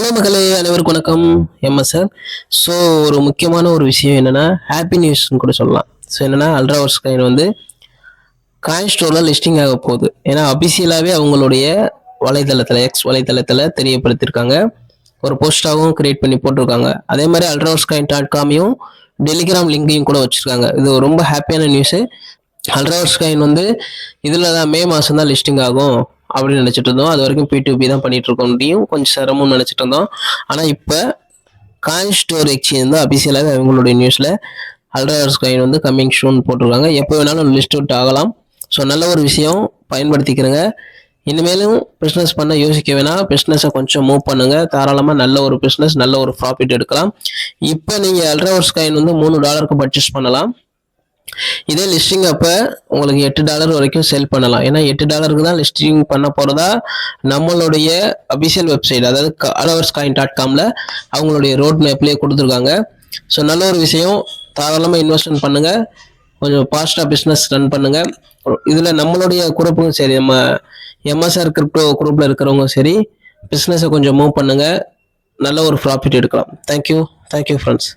Hello மகளே, அனைவருக்கும் வணக்கம். சார். ஸோ ஒரு முக்கியமான ஒரு விஷயம் என்னன்னா, ஹாப்பி நியூஸ்ன்னு கூட சொல்லலாம். ஸோ என்னன்னா, அல்ட்ரா ஹவர்ஸ் காயின் வந்து காயின் ஸ்டோரில் லிஸ்டிங் ஆக போகுது. ஏன்னா அபிஷியலாகவே அவங்களுடைய வலைதளத்தில் எக்ஸ் வலைதளத்தில் தெரியப்படுத்தியிருக்காங்க. ஒரு போஸ்டாகவும் கிரியேட் பண்ணி போட்டிருக்காங்க. அதே மாதிரி அல்ட்ரா ஹவர்ஸ் காயின் .comமையும் டெலிகிராம் லிங்கையும் கூட வச்சிருக்காங்க. இது ரொம்ப ஹாப்பியான நியூஸு. அல்ட்ரா ஹவர்ஸ் காயின் வந்து இதில் தான் மே மாதம் தான் லிஸ்டிங் ஆகும் அப்படின்னு நினச்சிட்டு இருந்தோம். அது வரைக்கும் P2P தான் பண்ணிட்டு இருக்கோம். முடியும் கொஞ்சம் சிரமம்னு நினச்சிட்டு இருந்தோம். ஆனால் இப்போ காயின் ஸ்டோர் எக்ஸ்சேஞ்ச் வந்து அபிஷியலாக அவங்களுடைய நியூஸில் அல்ட்ரா ஹவர்ஸ் காயின் வந்து கம்மிங் ஷூன் போட்டிருக்காங்க. எப்போ வேணாலும் லிஸ்ட் அவுட் ஆகலாம். ஸோ நல்ல ஒரு விஷயம், பயன்படுத்திக்கிறேங்க. இனிமேலும் பிஸ்னஸ் பண்ண யோசிக்க வேணாம். பிஸ்னஸை கொஞ்சம் மூவ் பண்ணுங்க. தாராளமாக நல்ல ஒரு பிஸ்னஸ், நல்ல ஒரு ப்ராஃபிட் எடுக்கலாம். இப்போ நீங்கள் அல்ட்ரா ஹவர்ஸ் காயின் வந்து $3 பர்ச்சேஸ் பண்ணலாம். இதே லிஸ்டிங் அப்போ உங்களுக்கு $8 வரைக்கும் செல் பண்ணலாம். ஏன்னா $8 தான் லிஸ்டிங் பண்ண போகிறதா நம்மளுடைய அபிஷியல் வெப்சைட், அதாவது alhourscoin.comல அவங்களுடைய ரோட் மேப்லேயே கொடுத்துருக்காங்க. ஸோ நல்ல ஒரு விஷயம், தாராளமாக இன்வெஸ்ட்மெண்ட் பண்ணுங்கள். கொஞ்சம் ஃபாஸ்ட்டாக பிஸ்னஸ் ரன் பண்ணுங்கள். இதில் நம்மளுடைய குரூப்பும் சரி, நம்ம MSR கிரிப்டோ குரூப்பில் இருக்கிறவங்க சரி, பிஸ்னஸை கொஞ்சம் மூவ் பண்ணுங்கள். நல்ல ஒரு ப்ராஃபிட் எடுக்கலாம். Thank you friends.